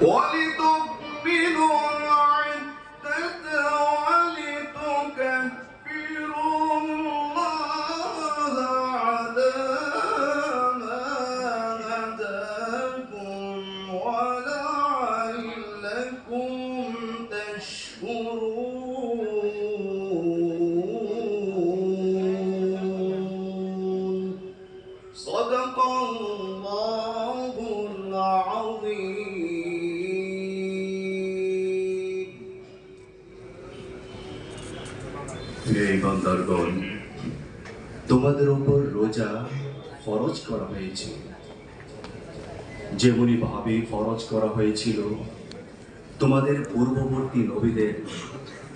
ولتكملوا العدة ولتكبروا الله على ما هداكم ولعلكم تشكرون. صدق الله العظيم. এই বান্দারগণ, তোমাদের উপর রোজা ফরজ করা হয়েছে যেমনি ভাবে ফরজ করা হয়েছিল তোমাদের পূর্ববর্তী নবীদের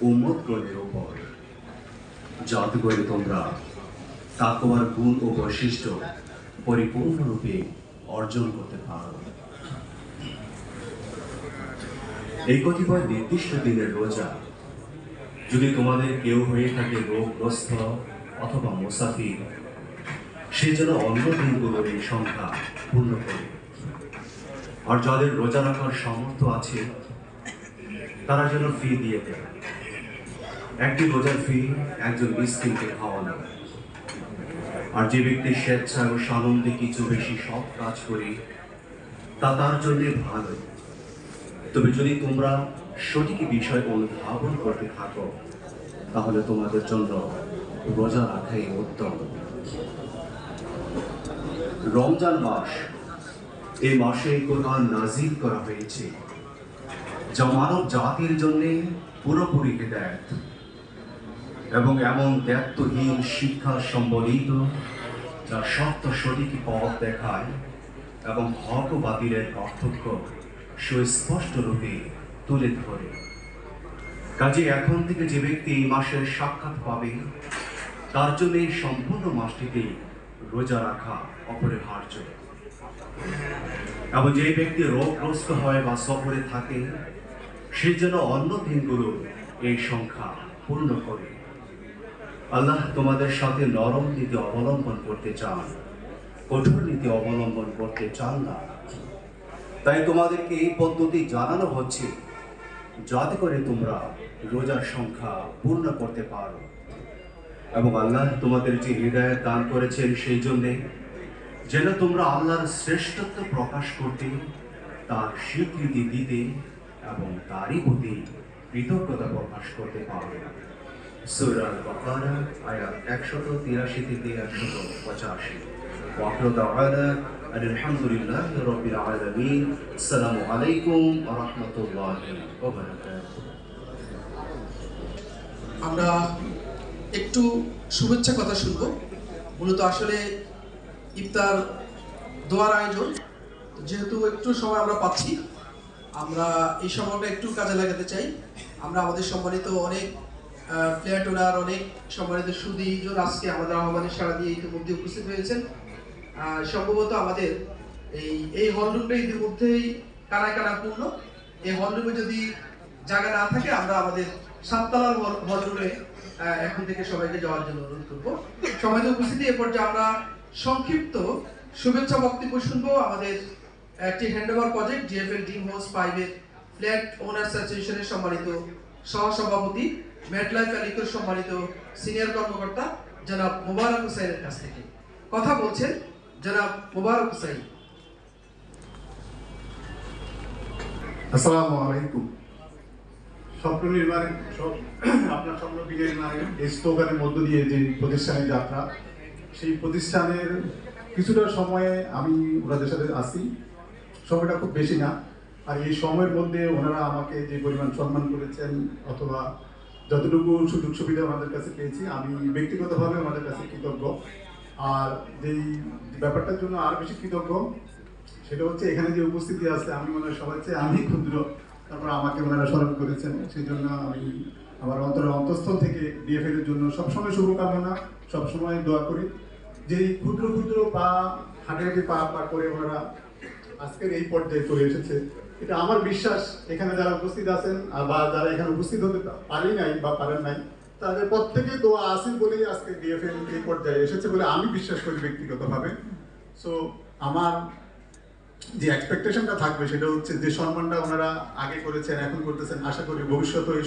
উম্মতগণের উপর, যাতে করে তোমরা তাকওয়ার গুণ ও বৈশিষ্ট্য পরিপূর্ণরূপে অর্জন করতে পারো। এই কতিপয় নির্দিষ্ট দিনের রোজা যদি তোমাদের কেউ হয়ে থাকে রোগগ্রস্ত অথবা মুসাফির, সে যেন অন্য দিনগুলোর এই সংখ্যা পূর্ণ করে। আর যাদের রোজা রাখার সামর্থ্য আছে তারা যেন ফি দিয়ে দেয়। একটি রোজার ফি একজন মিসকিনকে খাওয়ানো। আর যে ব্যক্তি স্বেচ্ছা ও সানন্দে কিছু বেশি সৎ কাজ করে তা তার জন্য ভালো। তবে যদি তোমরা সঠিক বিষয় অনুধাবন করতে থাকো তাহলে তোমাদের জন্য রোজা রাখাই উত্তম। রমজান মাস, এই মাসে কোরআন নাজিল করা হয়েছে যা মানব জাতির জন্য পুরোপুরি হিদায়াত এবং এমন দায়িত্বহীন শিক্ষা সম্বলিত যা সত্য সঠিক পথ দেখায় এবং হক ও বাতিলের পার্থক্য সুস্পষ্ট রূপে তুলে ধরে। কাজে এখন থেকে যে ব্যক্তি এই মাসের সাক্ষাৎ পাবে তার জন্য এই সম্পূর্ণ মাসটিতে রোজা রাখা অপরিহার্য। এবং যে ব্যক্তি রোগগ্রস্ত হয় বা সফরে থাকে সে যেন অন্য দিনগুলো এই সংখ্যা পূর্ণ করে। আল্লাহ তোমাদের সাথে নরম নীতি অবলম্বন করতে চান, কঠোর নীতি অবলম্বন করতে চান না। তাই তোমাদেরকে এই পদ্ধতি জানানো হচ্ছে যাতে করে তোমরা রোজার সংখ্যা পূর্ণ করতে পারো। এবং আল্লাহ তোমাদের যে হৃদয় দান করেছেন সেই জন্যে যেন তোমরা আল্লাহর শ্রেষ্ঠত্ব প্রকাশ করতে, তার স্বীকৃতি দিতে এবং তারই প্রতি কৃতজ্ঞতা প্রকাশ করতে পারো। সূরা আল-বাকারা আয়াত 183 থেকে 185। ওয়াকিল দাওয়ানা আলহামদুলিল্লাহি রাব্বিল আলামিন। আসসালামু আলাইকুম ওয়া রাহমাতুল্লাহি ওয়া বারাকাতুহু। আমরা একটু শুভেচ্ছা কথা শুনবো। মূলত আসলে ইফতার দোয়ার আয়োজন, যেহেতু একটু সময় আমরা পাচ্ছি, আমরা এই সময়টা একটু কাজে লাগাতে চাই। আমরা আমাদের সম্মানিত অনেক ফ্ল্যাট ওনার, অনেক সম্মানিত সুদীজন আজকে আমাদের আহ্বানের সাড়া দিয়ে ইতিমধ্যে উপস্থিত হয়েছেন। সম্ভবত আমাদের এই হলরুমটা ইতিমধ্যেই কানায় কানা পূর্ণ। এই হলরুমে যদি জায়গা না থাকে আমরা আমাদের সাততলার হলরুমে এখন থেকে সবাইকে যাওয়ার জন্য অনুরোধ করবো। সবাই উপস্থিতি এ পর্যায়ে আমরা সংক্ষিপ্ত শুভেচ্ছা বক্তব্য শুনবো। আমাদের একটি handover project GFL dream house 5 এর ফ্ল্যাট ওনার্স অ্যাসোসিয়েশনের সম্মানিত সহসভাপতি, ম্যাটলাইফ আলিকোর সম্মানিত সিনিয়র কর্মকর্তা জনাব মোবারক হুসাইনের কাছ থেকে কথা বলছেন জনাব মোবারক হুসাইন। আসসালামু আলাইকুম। স্বপ্ন নির্মাণ আপনার স্বপ্ন বিনির্মাণের এই স্লোগানের মধ্য দিয়ে যে প্রতিষ্ঠানের যাত্রা, সেই প্রতিষ্ঠানের কিছুটা সময়ে আমি ওনাদের সাথে আসি। সময়টা খুব বেশি না, আর এই সময়ের মধ্যে ওনারা আমাকে যে পরিমাণ সম্মান করেছেন অথবা যতটুকু সুযোগ সুবিধা ওনাদের কাছে পেয়েছি, আমি ব্যক্তিগতভাবে ওনাদের কাছে কৃতজ্ঞ। আর যেই ব্যাপারটার জন্য আর বেশি কৃতজ্ঞ সেটা হচ্ছে এখানে যে উপস্থিতি আছে, আমি মনে হয় সবার চেয়ে আমি ক্ষুদ্র, তারপর আমাকে ওনারা স্মরণ করেছেন। সেই জন্য আমি আমার অন্তঃস্থল থেকে ডিএফএল এর জন্য সবসময় শুভকামনা, সবসময় দোয়া করি যে এই ক্ষুদ্র ক্ষুদ্র পা হাঁটাহাঁটি পা পা করে ওনারা আজকের এই পর্যায়ে চলে এসেছে। এটা আমার বিশ্বাস এখানে যারা উপস্থিত আছেন বা যারা এখানে উপস্থিত হতে পারি নাই বা পারেন নাই, তাদের প্রত্যেকে দোয়া আসেন বলেই আজকে ডিএফএল এই পর্যায়ে এসেছে বলে আমি বিশ্বাস করি ব্যক্তিগতভাবে। সো আমার যে এক্সপেকটেশনটা থাকবে সেটা হচ্ছে যে সম্মানটা ওনারা আগে করেছেন এখন করতেছেন, আশা করি ভবিষ্যতেও এই